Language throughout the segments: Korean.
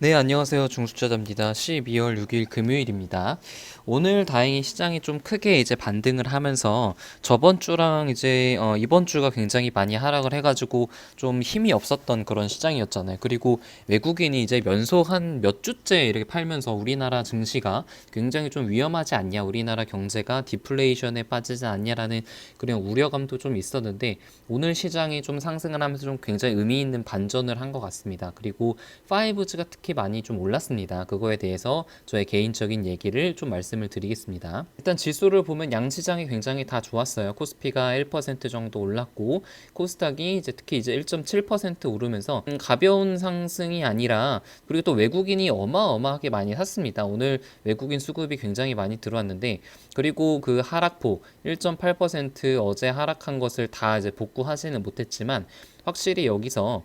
네, 안녕하세요. 중수자자입니다. 12월 6일 금요일입니다. 오늘 다행히 시장이 좀 크게 이제 반등을 하면서 저번 주랑 이제 이번 주가 굉장히 많이 하락을 해가지고 좀 힘이 없었던 그런 시장이었잖아요. 그리고 외국인이 이제 연속 한 몇 주째 이렇게 팔면서 우리나라 증시가 굉장히 좀 위험하지 않냐, 우리나라 경제가 디플레이션에 빠지지 않냐라는 그런 우려감도 좀 있었는데 오늘 시장이 좀 상승을 하면서 좀 굉장히 의미 있는 반전을 한 것 같습니다. 그리고 5G가 특히 많이 좀 올랐습니다. 그거에 대해서 저의 개인적인 얘기를 좀 말씀을 드리겠습니다. 일단 지수를 보면 양시장이 굉장히 다 좋았어요. 코스피가 1% 정도 올랐고 코스닥이 이제 특히 이제 1.7% 오르면서 가벼운 상승이 아니라, 그리고 또 외국인이 어마어마하게 많이 샀습니다. 오늘 외국인 수급이 굉장히 많이 들어왔는데, 그리고 그 하락폭 1.8% 어제 하락한 것을 다 이제 복구하지는 못했지만 확실히 여기서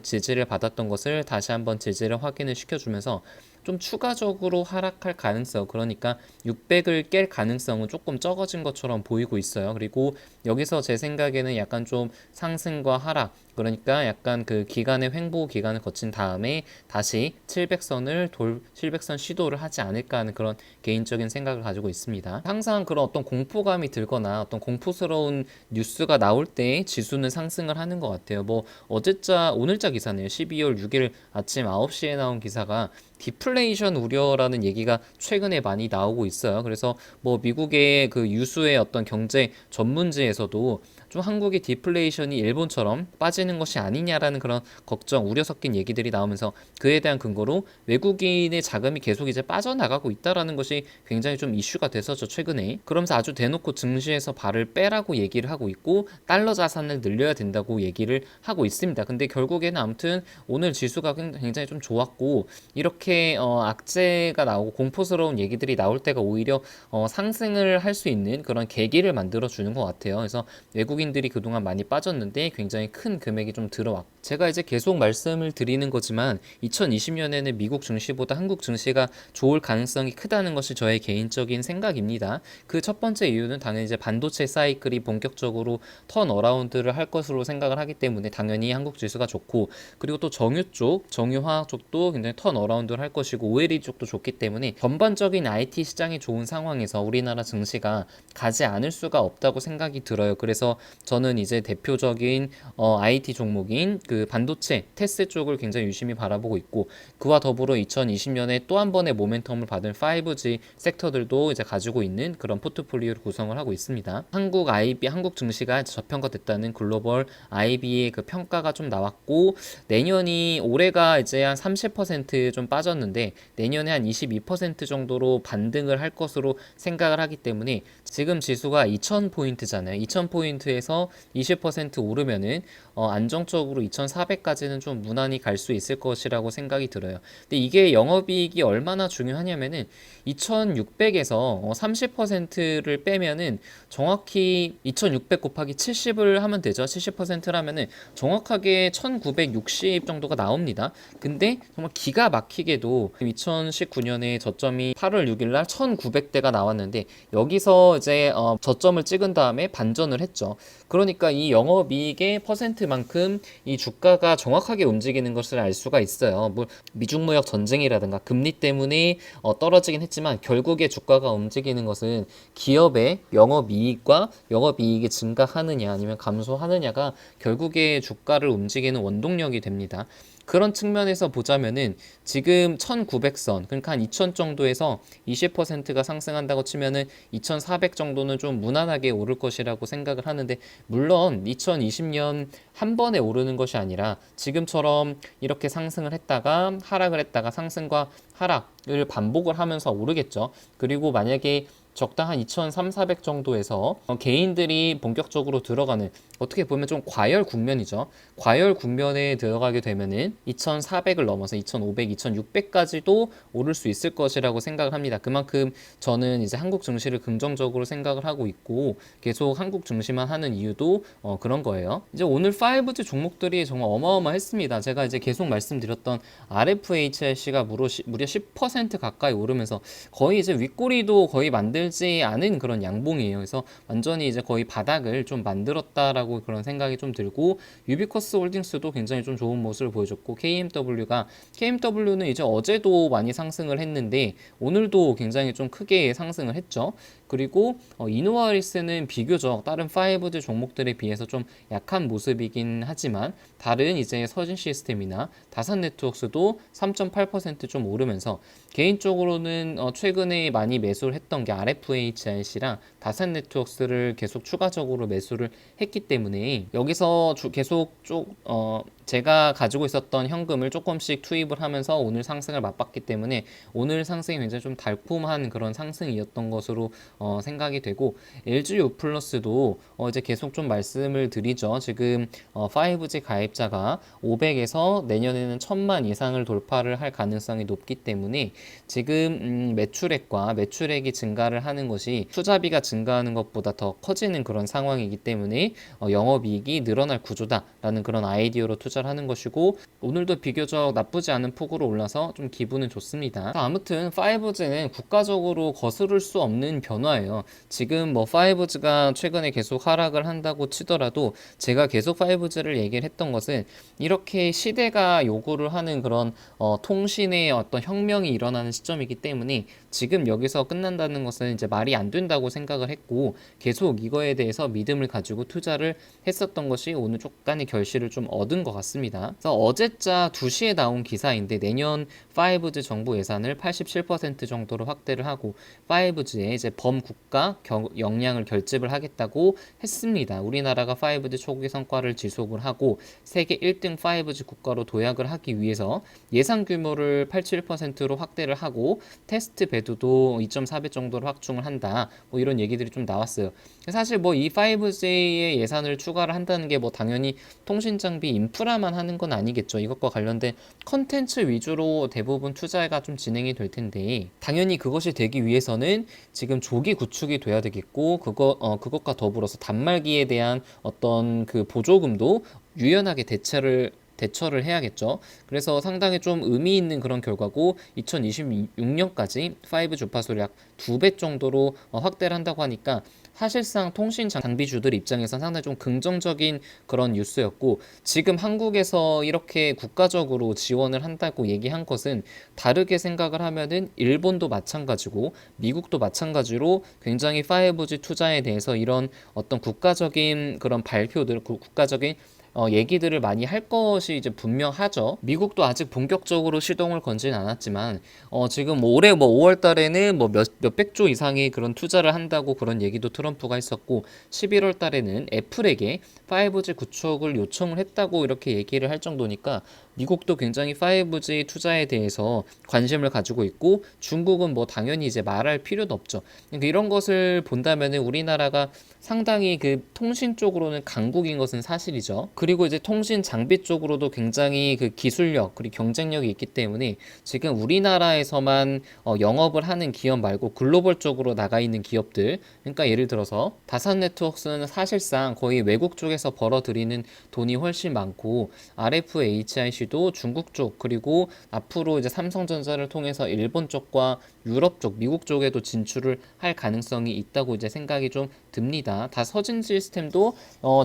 지지를 받았던 것을 다시 한번 지지를 확인을 시켜주면서 좀 추가적으로 하락할 가능성, 그러니까 600을 깰 가능성은 조금 적어진 것처럼 보이고 있어요. 그리고 여기서 제 생각에는 약간 좀 상승과 하락, 그러니까 약간 그 기간의 횡보 기간을 거친 다음에 다시 700선 시도를 하지 않을까 하는 그런 개인적인 생각을 가지고 있습니다. 항상 그런 어떤 공포감이 들거나 어떤 공포스러운 뉴스가 나올 때 지수는 상승을 하는 것 같아요. 뭐 오늘자 기사네요. 12월 6일 아침 9시에 나온 기사가 디플레이션 우려라는 얘기가 최근에 많이 나오고 있어요. 그래서 뭐 미국의 그 유수의 어떤 경제 전문지에서도 좀 한국의 디플레이션이 일본처럼 빠지는 것이 아니냐라는 그런 걱정, 우려 섞인 얘기들이 나오면서 그에 대한 근거로 외국인의 자금이 계속 이제 빠져나가고 있다라는 것이 굉장히 좀 이슈가 됐었죠, 최근에. 그러면서 아주 대놓고 증시에서 발을 빼라고 얘기를 하고 있고 달러 자산을 늘려야 된다고 얘기를 하고 있습니다. 근데 결국에는 아무튼 오늘 지수가 굉장히 좀 좋았고, 이렇게 악재가 나오고 공포스러운 얘기들이 나올 때가 오히려 상승을 할 수 있는 그런 계기를 만들어 주는 것 같아요. 그래서 외국인들이 그동안 많이 빠졌는데 굉장히 큰 금액이 좀 들어왔고, 제가 이제 계속 말씀을 드리는 거지만 2020년에는 미국 증시보다 한국 증시가 좋을 가능성이 크다는 것이 저의 개인적인 생각입니다. 그 첫 번째 이유는 당연히 이제 반도체 사이클이 본격적으로 턴 어라운드를 할 것으로 생각을 하기 때문에 당연히 한국 지수가 좋고, 그리고 또 정유화학 쪽도 굉장히 턴 어라운드를 할 것이고 OLED 쪽도 좋기 때문에 전반적인 IT 시장이 좋은 상황에서 우리나라 증시가 가지 않을 수가 없다고 생각이 들어요. 그래서 저는 이제 대표적인 IT 종목인 그 반도체 테스 쪽을 굉장히 유심히 바라보고 있고, 그와 더불어 2020년에 또 한 번의 모멘텀을 받은 5G 섹터들도 이제 가지고 있는 그런 포트폴리오를 구성을 하고 있습니다. 한국 증시가 저평가됐다는 글로벌 IB의 그 평가가 좀 나왔고, 올해가 이제 한 30% 좀 빠졌는데 내년에 한 22% 정도로 반등을 할 것으로 생각을 하기 때문에, 지금 지수가 2000포인트잖아요. 2000포인트에서 20% 오르면은 안정적으로 2400까지는 좀 무난히 갈 수 있을 것이라고 생각이 들어요. 근데 이게 영업이익이 얼마나 중요하냐면은 2600에서 30%를 빼면은 정확히 2600 곱하기 70을 하면 되죠. 70%라면은 정확하게 1960 정도가 나옵니다. 근데 정말 기가 막히게도 2019년에 저점이 8월 6일 날 1900대가 나왔는데 여기서 이제 저점을 찍은 다음에 반전을 했죠. 그러니까 이 영업이익의 퍼센트만큼 이 주가가 정확하게 움직이는 것을 알 수가 있어요. 뭐 미중 무역 전쟁이라든가 금리 때문에 떨어지긴 했지만 결국에 주가가 움직이는 것은 기업의 영업이익과 영업이익이 증가하느냐 아니면 감소하느냐가 결국에 주가를 움직이는 원동력이 됩니다. 그런 측면에서 보자면은 지금 1900선, 그러니까 한 2000 정도에서 20%가 상승한다고 치면은 2400 정도는 좀 무난하게 오를 것이라고 생각을 하는데, 물론 2020년 한 번에 오르는 것이 아니라 지금처럼 이렇게 상승을 했다가 하락을 했다가 상승과 하락을 반복을 하면서 오르겠죠. 그리고 만약에 적당한 2,300, 400 정도에서 개인들이 본격적으로 들어가는, 어떻게 보면 좀 과열 국면이죠. 과열 국면에 들어가게 되면은 2,400을 넘어서 2,500, 2,600까지도 오를 수 있을 것이라고 생각을 합니다. 그만큼 저는 이제 한국 증시를 긍정적으로 생각을 하고 있고 계속 한국 증시만 하는 이유도 그런 거예요. 이제 오늘 5G 종목들이 정말 어마어마했습니다. 제가 이제 계속 말씀드렸던 RFHLC가 무려 10% 가까이 오르면서 거의 이제 윗꼬리도 거의 만들 거들지 않은 그런 양봉이에요. 그래서 완전히 이제 거의 바닥을 좀 만들었다라고 그런 생각이 좀 들고, 유비쿼스 홀딩스도 굉장히 좀 좋은 모습을 보여줬고, KMW는 이제 어제도 많이 상승을 했는데 오늘도 굉장히 좀 크게 상승을 했죠. 그리고 이노와리스는 비교적 다른 5G 종목들에 비해서 좀 약한 모습이긴 하지만, 다른 이제 서진 시스템이나 다산 네트워크스도 3.8% 좀 오르면서, 개인적으로는 최근에 많이 매수를 했던 게 RFHIC랑 다산 네트워크스를 계속 추가적으로 매수를 했기 때문에, 여기서 계속 제가 가지고 있었던 현금을 조금씩 투입을 하면서 오늘 상승을 맛봤기 때문에, 오늘 상승이 굉장히 좀 달콤한 그런 상승이었던 것으로 생각이 되고, LG U+도 이제 계속 좀 말씀을 드리죠. 지금 5G 가입자가 500에서 내년에는 1000만 이상을 돌파를 할 가능성이 높기 때문에, 지금 매출액이 증가를 하는 것이 투자비가 증가하는 것보다 더 커지는 그런 상황이기 때문에 영업이익이 늘어날 구조다라는 그런 아이디어로 투자를 하는 것이고, 오늘도 비교적 나쁘지 않은 폭으로 올라서 좀 기분은 좋습니다. 아무튼 5G는 국가적으로 거스를 수 없는 변화예요. 지금 뭐 5G가 최근에 계속 하락을 한다고 치더라도, 제가 계속 5G를 얘기를 했던 것은, 이렇게 시대가 요구를 하는 그런 통신의 어떤 혁명이 일어나는 시점이기 때문에, 지금 여기서 끝난다는 것은 이제 말이 안 된다고 생각을 했고, 계속 이거에 대해서 믿음을 가지고 투자를 했었던 것이 오늘 약간의 결실을 좀 얻은 것 같습니다. 그래서 어제자 2시에 나온 기사인데, 내년 5G 정부 예산을 87% 정도로 확대를 하고 5G에 이제 범국가 역량을 결집을 하겠다고 했습니다. 우리나라가 5G 초기 성과를 지속을 하고 세계 1등 5G 국가로 도약을 하기 위해서 예산 규모를 87%로 확대를 하고 테스트 배도도 2.4배 정도로 확충을 한다. 뭐 이런 얘기들이 좀 나왔어요. 사실 뭐 이 5G의 예산을 추가를 한다는 게 뭐 당연히 통신 장비 인프라만 하는 건 아니겠죠. 이것과 관련된 컨텐츠 위주로 대부분 투자가 좀 진행이 될 텐데, 당연히 그것이 되기 위해서는 지금 조기 구축이 돼야 되겠고, 그것과 더불어서 단말기에 대한 어떤 그 보조금도 유연하게 대처를 해야겠죠. 그래서 상당히 좀 의미 있는 그런 결과고, 2026년까지 5G 주파수를 약 2배 정도로 확대를 한다고 하니까, 사실상 통신 장비주들 입장에서 상당히 좀 긍정적인 그런 뉴스였고, 지금 한국에서 이렇게 국가적으로 지원을 한다고 얘기한 것은, 다르게 생각을 하면은 일본도 마찬가지고 미국도 마찬가지로 굉장히 5G 투자에 대해서 이런 어떤 국가적인 그런 발표들, 국가적인 얘기들을 많이 할 것이 이제 분명하죠. 미국도 아직 본격적으로 시동을 건지는 않았지만, 지금 올해 뭐 5월 달에는 뭐 몇백 조 이상의 그런 투자를 한다고 그런 얘기도 트럼프가 했었고, 11월 달에는 애플에게 5G 구축을 요청을 했다고 이렇게 얘기를 할 정도니까, 미국도 굉장히 5G 투자에 대해서 관심을 가지고 있고, 중국은 뭐 당연히 이제 말할 필요도 없죠. 그러니까 이런 것을 본다면은 우리나라가 상당히 그 통신 쪽으로는 강국인 것은 사실이죠. 그리고 이제 통신 장비 쪽으로도 굉장히 그 기술력 그리고 경쟁력이 있기 때문에, 지금 우리나라에서만 영업을 하는 기업 말고 글로벌 쪽으로 나가 있는 기업들, 그러니까 예를 들어서 다산 네트워크스는 사실상 거의 외국 쪽에서 벌어들이는 돈이 훨씬 많고, RFHIC도 중국 쪽, 그리고 앞으로 이제 삼성전자를 통해서 일본 쪽과 유럽 쪽, 미국 쪽에도 진출을 할 가능성이 있다고 이제 생각이 좀 듭니다. 다 서진 시스템도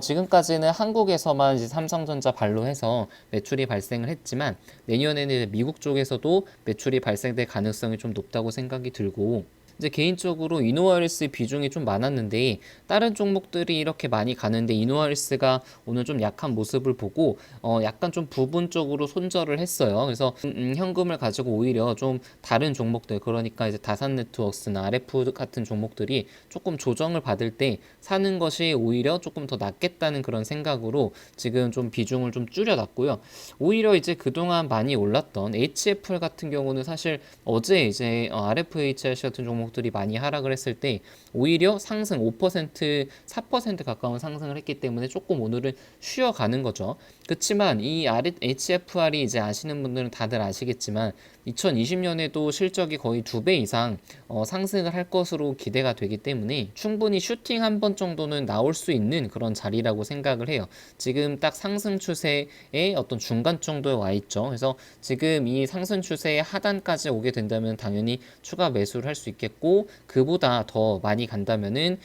지금까지는 한국에서만 이제 삼성전자 발로 해서 매출이 발생을 했지만, 내년에는 미국 쪽에서도 매출이 발생될 가능성이 좀 높다고 생각이 들고, 이제 개인적으로 이노와리스 비중이 좀 많았는데, 다른 종목들이 이렇게 많이 가는데 이노와리스가 오늘 좀 약한 모습을 보고 약간 좀 부분적으로 손절을 했어요. 그래서 현금을 가지고 오히려 좀 다른 종목들, 그러니까 이제 다산 네트워크스나 RF 같은 종목들이 조금 조정을 받을 때 사는 것이 오히려 조금 더 낫겠다는 그런 생각으로 지금 좀 비중을 좀 줄여놨고요. 오히려 이제 그동안 많이 올랐던 HFR 같은 경우는 사실 어제 이제 RFHIC 같은 종목들이 많이 하락을 했을 때 오히려 상승 5%, 4% 가까운 상승을 했기 때문에 조금 오늘은 쉬어가는 거죠. 그러니까 그치만 이 HFR이 이제 아시는 분들은 다들 아시겠지만 2020년에도 실적이 거의 2배 이상 상승을 할 것으로 기대가 되기 때문에 충분히 슈팅 한 번 정도는 나올 수 있는 그런 자리라고 생각을 해요. 지금 딱 상승 추세의 어떤 중간 정도에 와 있죠. 그래서 지금 이 상승 추세의 하단까지 오게 된다면 당연히 추가 매수를 할 수 있겠고, 그보다 더 많이 간다면은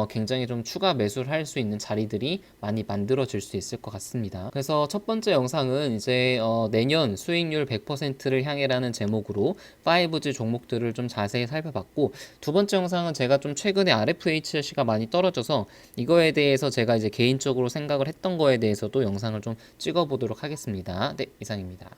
굉장히 좀 추가 매수를 할 수 있는 자리들이 많이 만들어질 수 있을 것 같습니다. 그래서 첫 번째 영상은 이제 내년 수익률 100%를 향해라는 제목으로 5G 종목들을 좀 자세히 살펴봤고, 두 번째 영상은 제가 좀 최근에 RFHC가 많이 떨어져서 이거에 대해서 제가 이제 개인적으로 생각을 했던 거에 대해서도 영상을 좀 찍어보도록 하겠습니다. 네, 이상입니다.